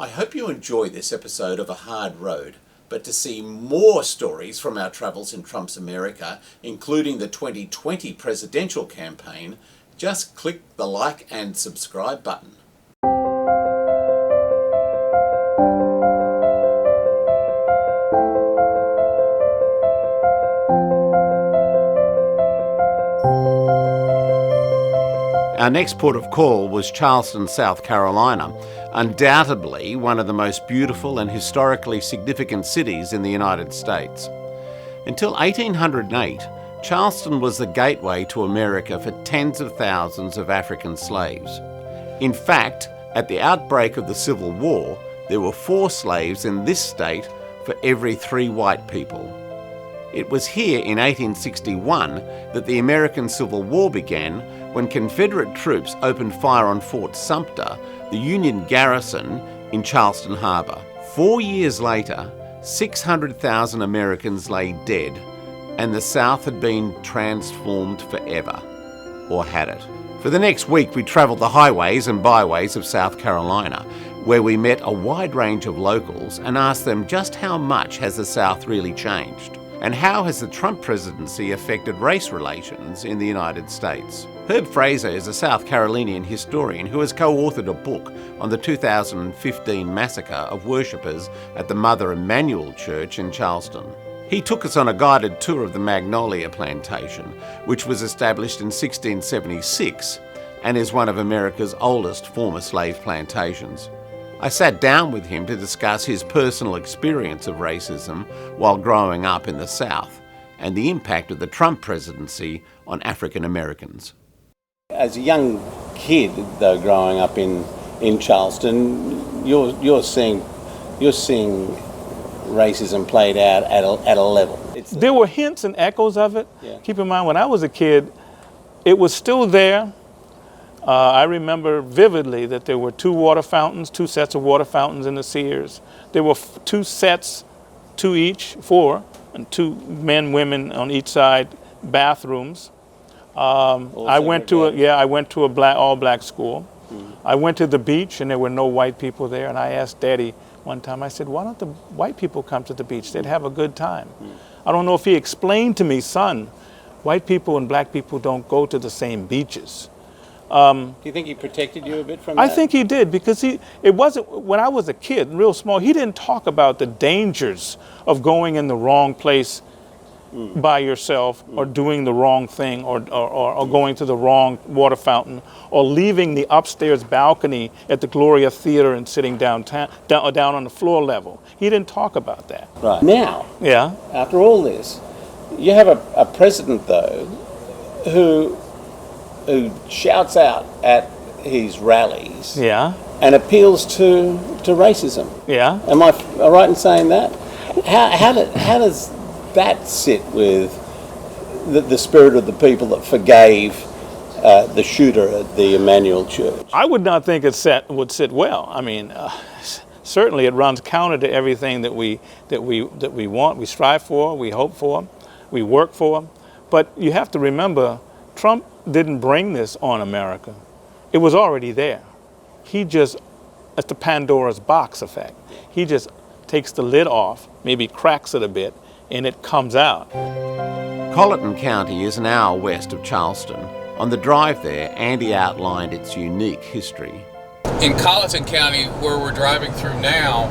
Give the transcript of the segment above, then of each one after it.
I hope you enjoy this episode of A Hard Road, but to see more stories from our travels in Trump's America, including the 2020 presidential campaign, just click the like and subscribe button. Our next port of call was Charleston, South Carolina, undoubtedly one of the most beautiful and historically significant cities in the United States. Until 1808, Charleston was the gateway to America for tens of thousands of African slaves. In fact, at the outbreak of the Civil War, there were 4 slaves in this state for every 3 white people. It was here in 1861 that the American Civil War began, when Confederate troops opened fire on Fort Sumter, the Union garrison in Charleston Harbor. 4 years later, 600,000 Americans lay dead, and the South had been transformed forever. Or had it? For the next week, we travelled the highways and byways of South Carolina, where we met a wide range of locals and asked them just how much has the South really changed, and how has the Trump presidency affected race relations in the United States. Herb Fraser is a South Carolinian historian who has co-authored a book on the 2015 massacre of worshippers at the Mother Emanuel Church in Charleston. He took us on a guided tour of the Magnolia Plantation, which was established in 1676 and is one of America's oldest former slave plantations. I sat down with him to discuss his personal experience of racism while growing up in the South and the impact of the Trump presidency on African Americans. As a young kid, though, growing up in Charleston, you're seeing racism played out at a level. There were hints and echoes of it. Yeah. Keep in mind, when I was a kid, it was still there. I remember vividly that there were 2 sets of water fountains in the Sears. There were 2 sets, 2 each, 4, and 2 men, women on each side, bathrooms. I went to a all black school. Mm-hmm. I went to the beach and there were no white people there. And I asked Daddy one time, I said, why don't the white people come to the beach? They'd have a good time. Mm-hmm. I don't know if he explained to me, son, white people and black people don't go to the same beaches. Do you think he protected you a bit from that? I think he did, because it wasn't, when I was a kid, real small, he didn't talk about the dangers of going in the wrong place by yourself, or doing the wrong thing, or going to the wrong water fountain, or leaving the upstairs balcony at the Gloria Theater and sitting down on the floor level. He didn't talk about that. Right. Now, yeah, after all this, you have a president, though, who shouts out at his rallies, yeah, and appeals to racism. Yeah. Am I right in saying that? How does that sit with the spirit of the people that forgave the shooter at the Emanuel Church? I would not think it would sit well. I mean, certainly it runs counter to everything that we want, we strive for, we hope for, we work for. But you have to remember, Trump didn't bring this on America. It was already there. He just, it's the Pandora's box effect. He just takes the lid off, maybe cracks it a bit, and it comes out. Colleton County is an hour west of Charleston. On the drive there, Andy outlined its unique history. In Colleton County, where we're driving through now,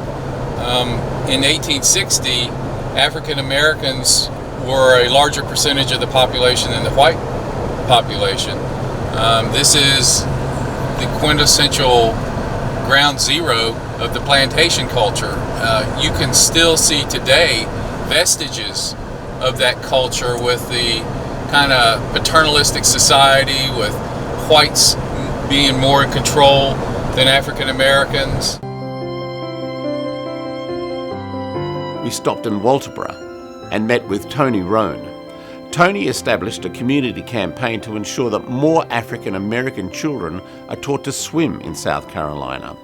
in 1860, African Americans were a larger percentage of the population than the white population. This is the quintessential ground zero of the plantation culture. You can still see today vestiges of that culture with the kind of paternalistic society, with whites being more in control than African Americans. We stopped in Walterboro and met with Tony Roan. Tony established a community campaign to ensure that more African American children are taught to swim in South Carolina.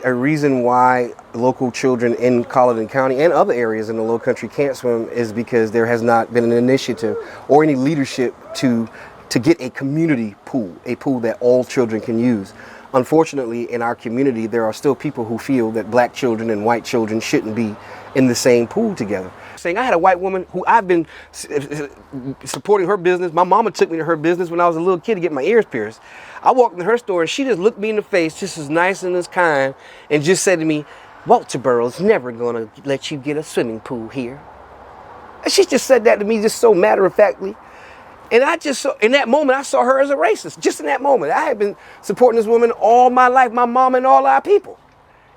A reason why local children in Colleton County and other areas in the Low Country can't swim is because there has not been an initiative or any leadership to get a community pool, a pool that all children can use. unfortunately, in our community, there are still people who feel that black children and white children shouldn't be in the same pool together. Saying I had a white woman who I've been supporting her business. My mama took me to her business when I was a little kid to get my ears pierced. I walked into her store and she just looked me in the face, just as nice and as kind, and just said to me, "Walterboro's never gonna let you get a swimming pool here." And she just said that to me just so matter-of-factly. And I just saw, in that moment, I saw her as a racist. Just in that moment. I had been supporting this woman all my life, my mom and all our people.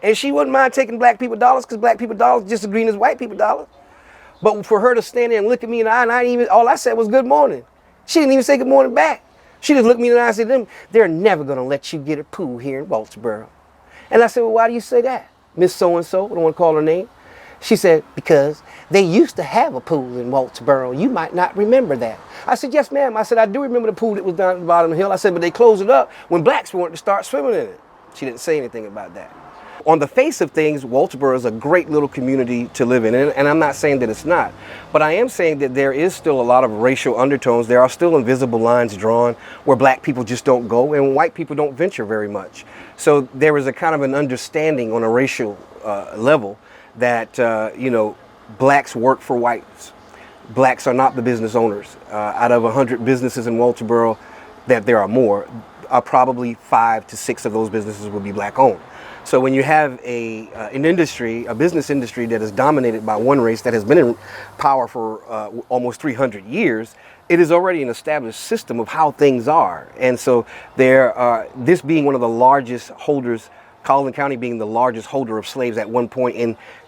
And she wouldn't mind taking black people dollars because black people dollars just as green as white people dollars. But for her to stand there and look at me in the eye, and all I said was good morning. She didn't even say good morning back. She just looked me in the eye and said, "They're never gonna let you get a pool here in Walterboro." And I said, "Well, why do you say that, Miss So-and-so?" I don't want to call her name. She said, "Because they used to have a pool in Walterboro. You might not remember that." I said, "Yes, ma'am." I said, "I do remember the pool that was down at the bottom of the hill." I said, "But they closed it up when blacks wanted to start swimming in it." She didn't say anything about that. On the face of things, Walterboro is a great little community to live in, and I'm not saying that it's not. But I am saying that there is still a lot of racial undertones. There are still invisible lines drawn where black people just don't go and white people don't venture very much. So there is a kind of an understanding on a racial level that, blacks work for whites. Blacks are not the business owners. Out of 100 businesses in Walterboro, that there are more, probably 5 to 6 of those businesses will be black owned. So when you have an industry, a business industry that is dominated by one race that has been in power for almost 300 years, it is already an established system of how things are. And so this being one of the largest holders, Colleton County being the largest holder of slaves at one point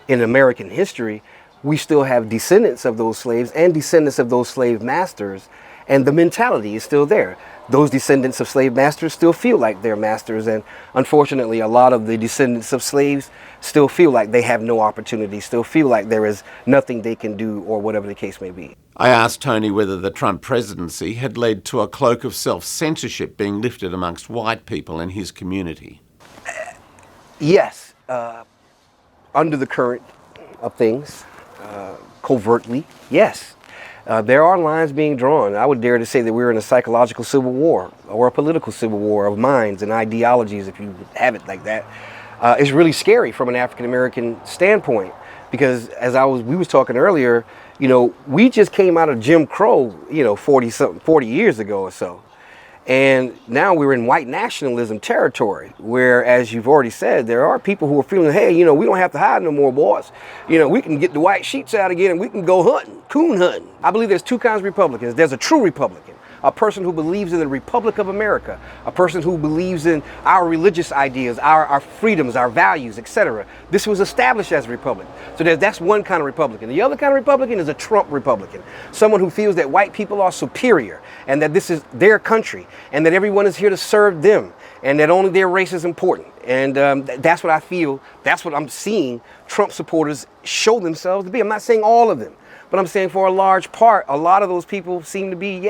in American history, we still have descendants of those slaves and descendants of those slave masters, and the mentality is still there. Those descendants of slave masters still feel like they're masters, and unfortunately a lot of the descendants of slaves still feel like they have no opportunity, still feel like there is nothing they can do, or whatever the case may be. I asked Tony whether the Trump presidency had led to a cloak of self-censorship being lifted amongst white people in his community. Yes, under the current of things, covertly, yes. There are lines being drawn. I would dare to say that we're in a psychological civil war or a political civil war of minds and ideologies, if you have it like that. It's really scary from an African-American standpoint because we was talking earlier, we just came out of Jim Crow, 40 years ago or so. And now we're in white nationalism territory where, as you've already said, there are people who are feeling, hey, we don't have to hide no more, boys. We can get the white sheets out again and we can go hunting, coon hunting. I believe there's two kinds of Republicans. There's a true Republican, a person who believes in the Republic of America, a person who believes in our religious ideas, our freedoms, our values, etc. This was established as a republic. So that's one kind of Republican. The other kind of Republican is a Trump Republican, someone who feels that white people are superior and that this is their country and that everyone is here to serve them and that only their race is important. And that's what I feel, that's what I'm seeing Trump supporters show themselves to be. I'm not saying all of them, but I'm saying for a large part, a lot of those people seem to be,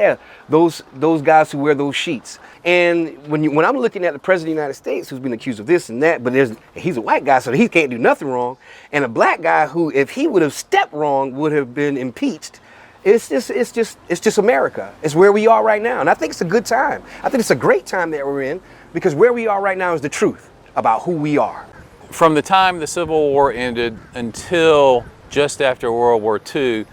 those guys who wear those sheets. And when I'm looking at the President of the United States, who's been accused of this and that, but he's a white guy, so he can't do nothing wrong, and a black guy who, if he would have stepped wrong, would have been impeached. It's just America. It's where we are right now, and I think it's a good time. I think it's a great time that we're in because where we are right now is the truth about who we are. From the time the Civil War ended until just after World War II,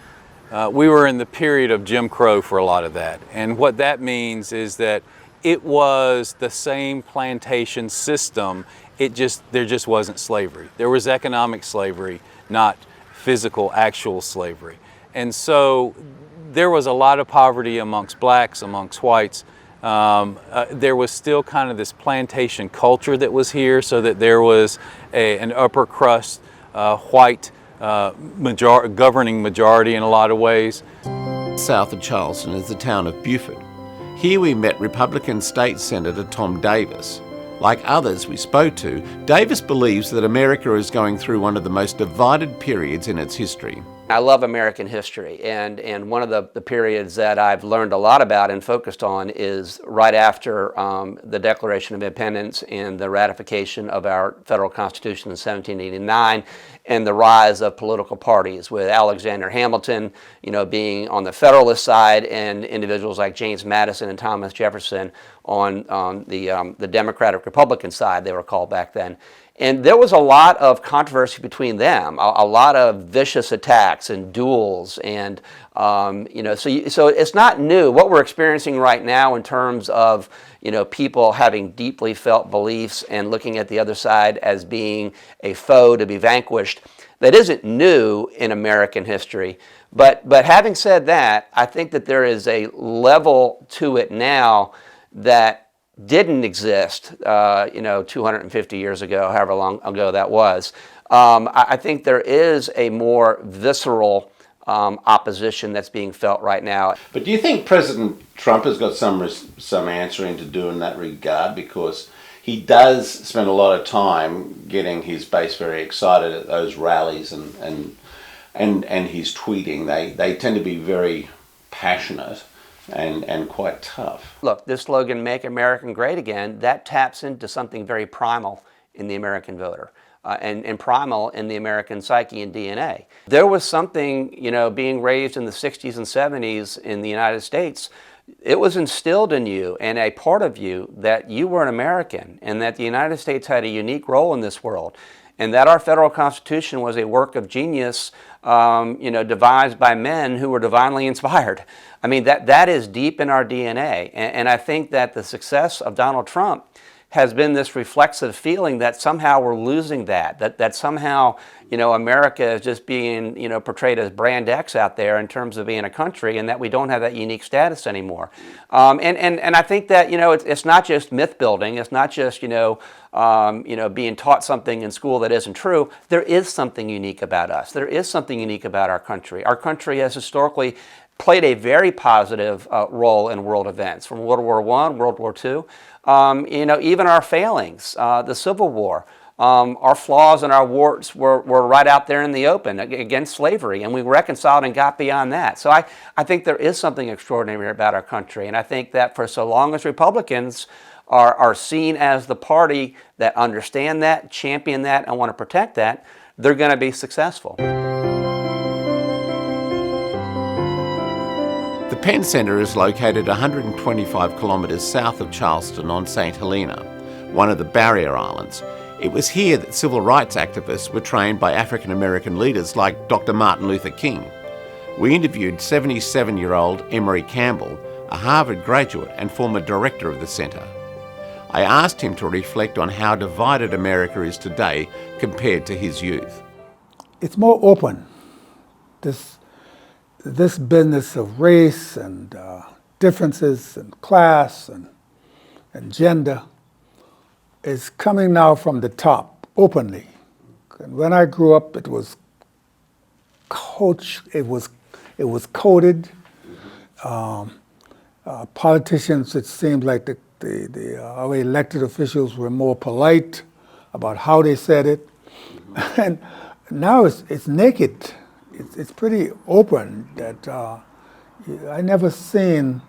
we were in the period of Jim Crow for a lot of that. And what that means is that it was the same plantation system. There just wasn't slavery. There was economic slavery, not physical, actual slavery. And so there was a lot of poverty amongst blacks, amongst whites. There was still kind of this plantation culture that was here, so that there was an upper crust white governing majority in a lot of ways. South of Charleston is the town of Beaufort. Here we met Republican State Senator Tom Davis. Like others we spoke to, Davis believes that America is going through one of the most divided periods in its history. I love American history, and one of the periods that I've learned a lot about and focused on is right after the Declaration of Independence and the ratification of our federal Constitution in 1789, and the rise of political parties, with Alexander Hamilton, being on the Federalist side, and individuals like James Madison and Thomas Jefferson on the Democratic Republican side, they were called back then. And there was a lot of controversy between them, a lot of vicious attacks and duels, and so it's not new. What we're experiencing right now in terms of people having deeply felt beliefs and looking at the other side as being a foe to be vanquished, that isn't new in American history. But having said that, I think that there is a level to it now that didn't exist, 250 years ago, however long ago that was. I think there is a more visceral opposition that's being felt right now. But do you think President Trump has got some answering to do in that regard? Because he does spend a lot of time getting his base very excited at those rallies and his tweeting. They tend to be very passionate and quite tough. Look, this slogan, "Make America Great Again," that taps into something very primal in the American voter. And primal in the American psyche and DNA. There was something, being raised in the 60s and 70s in the United States. It was instilled in you and a part of you that you were an American and that the United States had a unique role in this world, and that our federal Constitution was a work of genius, devised by men who were divinely inspired. I mean, that is deep in our DNA. And I think that the success of Donald Trump has been this reflexive feeling that somehow we're losing that somehow, America is just being, portrayed as brand X out there in terms of being a country, and that we don't have that unique status anymore. And I think that, it's not just myth building. It's not just, being taught something in school that isn't true. There is something unique about us. There is something unique about our country. Our country has historically played a very positive role in world events, from World War I, World War II, even our failings, the Civil War, our flaws and our warts were right out there in the open against slavery, and we reconciled and got beyond that. So I think there is something extraordinary about our country, and I think that for so long as Republicans are seen as the party that understand that, champion that, and want to protect that, they're going to be successful. The Penn Centre is located 125 kilometres south of Charleston on St Helena, one of the barrier islands. It was here that civil rights activists were trained by African American leaders like Dr. Martin Luther King. We interviewed 77-year-old Emery Campbell, a Harvard graduate and former director of the centre. I asked him to reflect on how divided America is today compared to his youth. It's more open. This business of race and differences and class and gender is coming now from the top openly. And when I grew up, it was coded. Politicians, it seemed like our elected officials were more polite about how they said it, and now it's naked. It's pretty open. That I never seen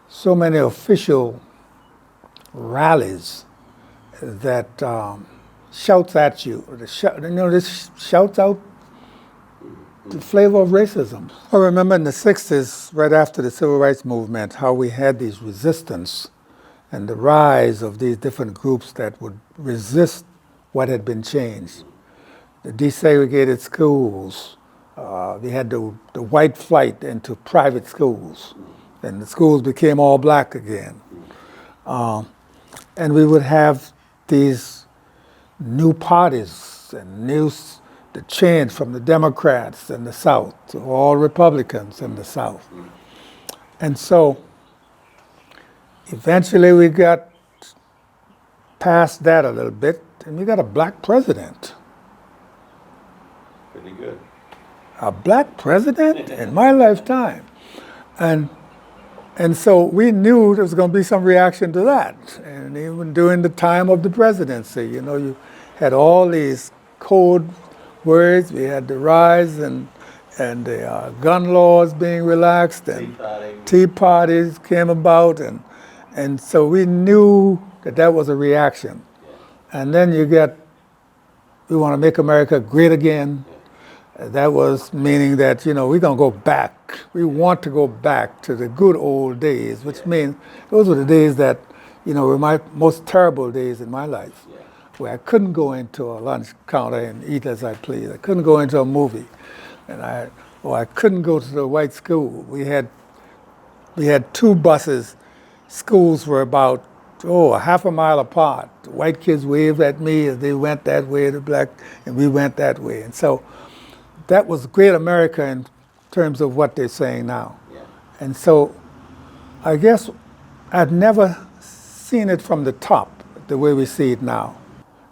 so many official rallies that shouts at you. This shouts out the flavor of racism. I remember in the 60s, right after the Civil Rights Movement, how we had these resistance and the rise of these different groups that would resist what had been changed. The desegregated schools, we had the white flight into private schools, and the schools became all black again. And we would have these new parties and the change from the Democrats in the South to all Republicans in the South. And so eventually we got past that a little bit, and we got a black president. Pretty good. A black president in my lifetime. And so we knew there was going to be some reaction to that. And even during the time of the presidency, you had all these code words. We had the rise and and the gun laws being relaxed, and tea parties came about, and so we knew that was a reaction. And then you get, we want to make America great again. That was meaning that, we're going to go back. We want to go back to the good old days, which means those were the days that, were my most terrible days in my life, where I couldn't go into a lunch counter and eat as I pleased. I couldn't go into a movie, and I couldn't go to the white school. We had 2 buses. Schools were about a half a mile apart. The white kids waved at me as they went that way, the black, and we went that way. And so that was great America in terms of what they're saying now. Yeah. And so I guess I'd never seen it from the top, the way we see it now.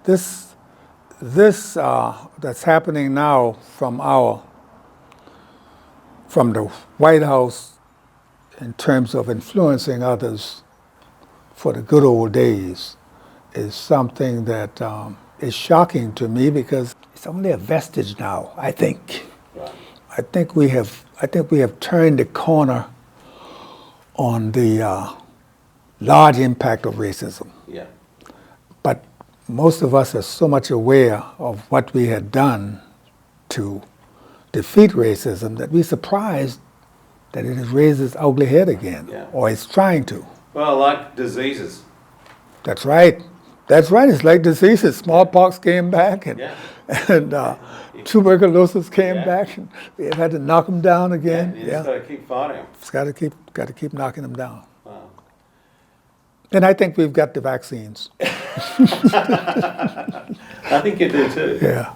This that's happening now from the White House in terms of influencing others for the good old days is something that is shocking to me, because it's only a vestige now, I think. Right. I think we have turned the corner on the large impact of racism. Yeah. But most of us are so much aware of what we had done to defeat racism that we're surprised that it has raised its ugly head again, or it's trying to. Well, like diseases. That's right. That's right. It's like diseases. Smallpox came back, and tuberculosis came back, and we have had to knock them down again. You just got to keep fighting them. It's got to keep knocking them down. Wow. And I think we've got the vaccines. I think you do too. Yeah.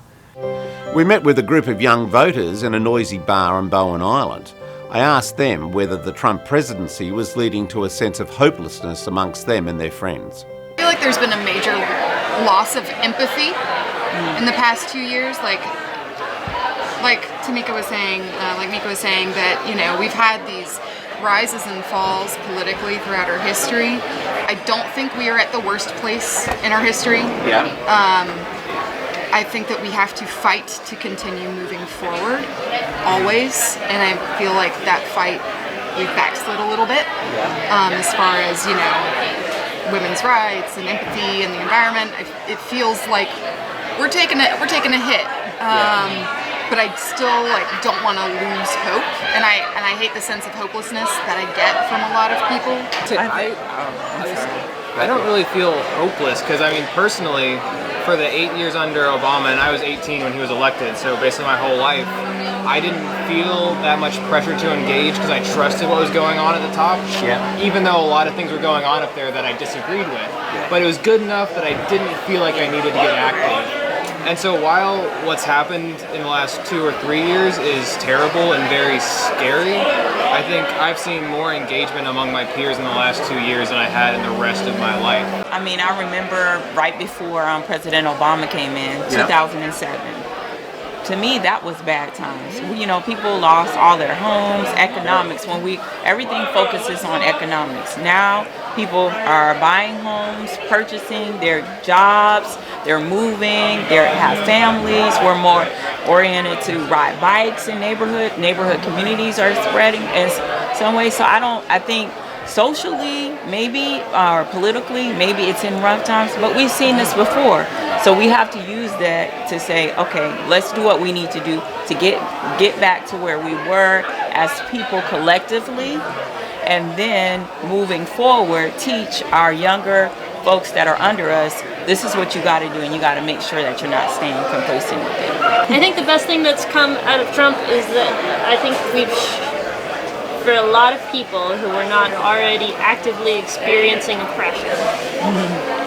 We met with a group of young voters in a noisy bar on Bowen Island. I asked them whether the Trump presidency was leading to a sense of hopelessness amongst them and their friends. I feel like there's been a major loss of empathy in the past 2 years. Like Tamika was saying, Mika was saying that, we've had these rises and falls politically throughout our history. I don't think we are at the worst place in our history. Yeah. I think that we have to fight to continue moving forward, always, and I feel like that fight, we've backslid a little bit, as far as, women's rights and empathy and the environment. It feels like we're taking a hit, but I still don't want to lose hope, and I hate the sense of hopelessness that I get from a lot of people. I don't really feel hopeless, because personally, for the 8 years under Obama, and I was 18 when he was elected, so basically my whole life, I didn't feel that much pressure to engage because I trusted what was going on at the top, even though a lot of things were going on up there that I disagreed with. But it was good enough that I didn't feel like I needed to get active. And so while what's happened in the last 2 or 3 years is terrible and very scary, I think I've seen more engagement among my peers in the last 2 years than I had in the rest of my life. I remember right before President Obama came in, 2007. To me, that was bad times. People lost all their homes, economics. Everything focuses on economics. Now, people are buying homes, purchasing their jobs, they're moving, they have families. We're more oriented to ride bikes in neighborhood communities are spreading in some ways. So I think socially, maybe, or politically, maybe it's in rough times, but we've seen this before. So we have to use that to say, okay, let's do what we need to do to get back to where we were as people collectively, and then moving forward, teach our younger folks that are under us, this is what you got to do, and you got to make sure that you're not staying complacent with it. I think the best thing that's come out of Trump is that I think we've for a lot of people who were not already actively experiencing oppression,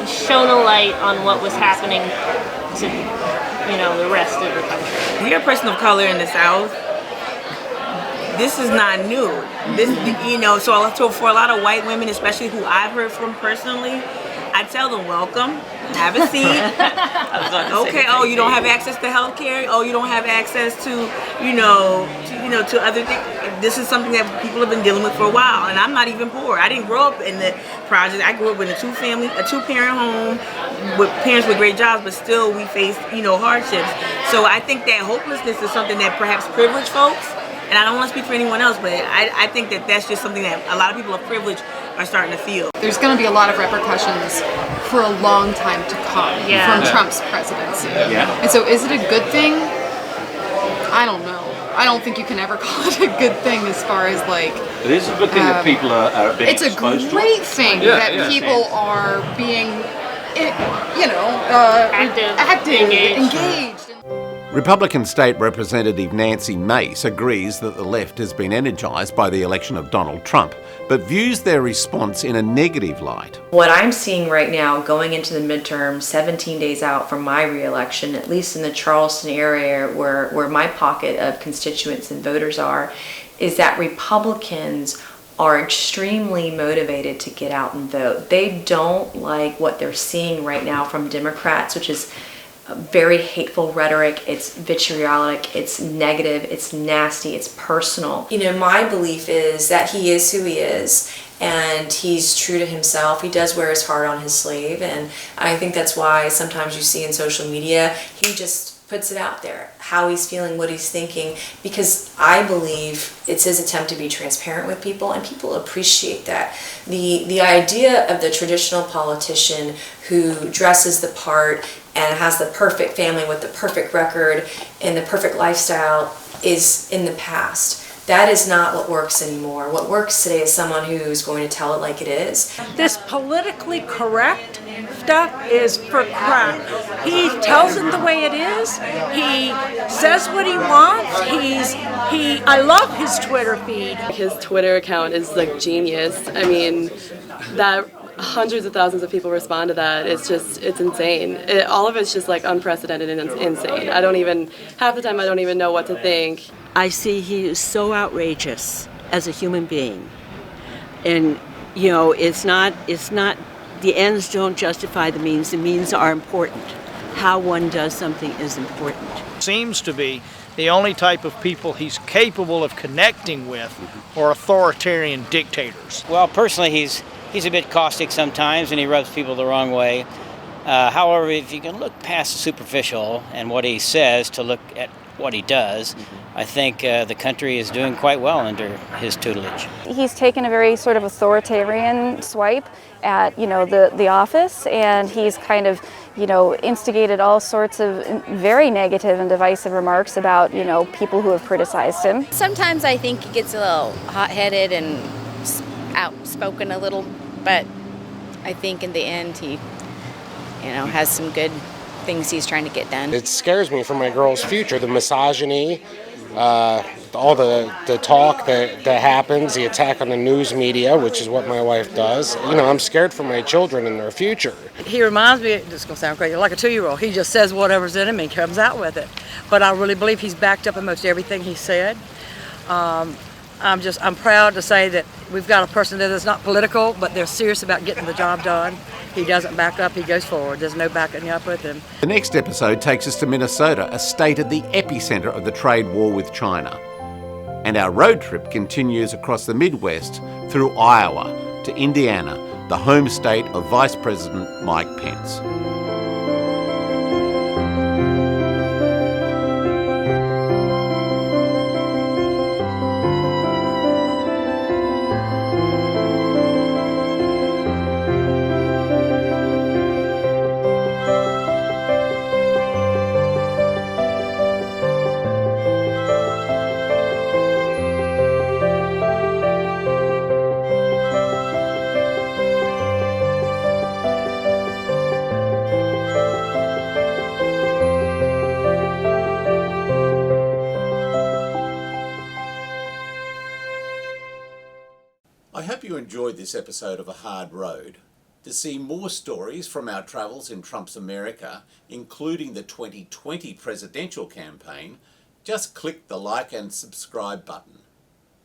shone a light on what was happening to, the rest of the country. You're a person of color in the South. This is not new. So for a lot of white women, especially who I've heard from personally, I tell them, welcome, have a seat. Okay, you don't have access to health care. You don't have access to, to other things. this is something that people have been dealing with for a while. And I'm not even poor. I didn't grow up in the project. I grew up in a two-parent home with parents with great jobs, but still we faced, hardships. So I think that hopelessness is something that perhaps privileged folks, and I don't want to speak for anyone else, but I think that that's just something that a lot of people of privilege are starting to feel. There's going to be a lot of repercussions for a long time to come from Trump's presidency. And so is it a good thing? I don't know. I don't think you can ever call it a good thing as far as like... It is a good thing that people are being exposed to. It's a great thing that people are being, active, engaged. Republican State Representative Nancy Mace agrees that the left has been energised by the election of Donald Trump, but views their response in a negative light. What I'm seeing right now, going into the midterm, 17 days out from my re-election, at least in the Charleston area where my pocket of constituents and voters are, is that Republicans are extremely motivated to get out and vote. They don't like what they're seeing right now from Democrats, which is very hateful rhetoric. It's vitriolic, it's negative, it's nasty, it's personal. My belief is that he is who he is, and he's true to himself. He does wear his heart on his sleeve, and I think that's why sometimes you see in social media, he just puts it out there, how he's feeling, what he's thinking, because I believe it's his attempt to be transparent with people, and people appreciate that. The idea of the traditional politician who dresses the part and has the perfect family with the perfect record and the perfect lifestyle is in the past. That is not what works anymore. What works today is someone who's going to tell it like it is. This politically correct stuff is for crap. He tells it the way it is. He says what he wants. I love his Twitter feed. His Twitter account is like genius. I mean, that hundreds of thousands of people respond to that. It's insane. All of it's just like unprecedented and insane. Half the time I don't even know what to think. I see he is so outrageous as a human being. And, it's not, the ends don't justify the means are important. How one does something is important. Seems to be the only type of people he's capable of connecting with are authoritarian dictators. Well, personally, he's a bit caustic sometimes, and he rubs people the wrong way. However, if you can look past the superficial and what he says to look at what he does, I think the country is doing quite well under his tutelage. He's taken a very sort of authoritarian swipe at, the office, and he's kind of, instigated all sorts of very negative and divisive remarks about, people who have criticized him. Sometimes I think he gets a little hot-headed and outspoken a little, but I think in the end he, has some good things he's trying to get done. It scares me for my girl's future, the misogyny, all the talk that happens, the attack on the news media, which is what my wife does. I'm scared for my children and their future. He reminds me, this is going to sound crazy, like a 2-year-old. He just says whatever's in him and comes out with it. But I really believe he's backed up in most everything he said. I'm proud to say that we've got a person that is not political, but they're serious about getting the job done. He doesn't back up, he goes forward. There's no backing up with him. The next episode takes us to Minnesota, a state at the epicenter of the trade war with China. And our road trip continues across the Midwest through Iowa to Indiana, the home state of Vice President Mike Pence. I hope you enjoyed this episode of A Hard Road. To see more stories from our travels in Trump's America, including the 2020 presidential campaign, just click the like and subscribe button.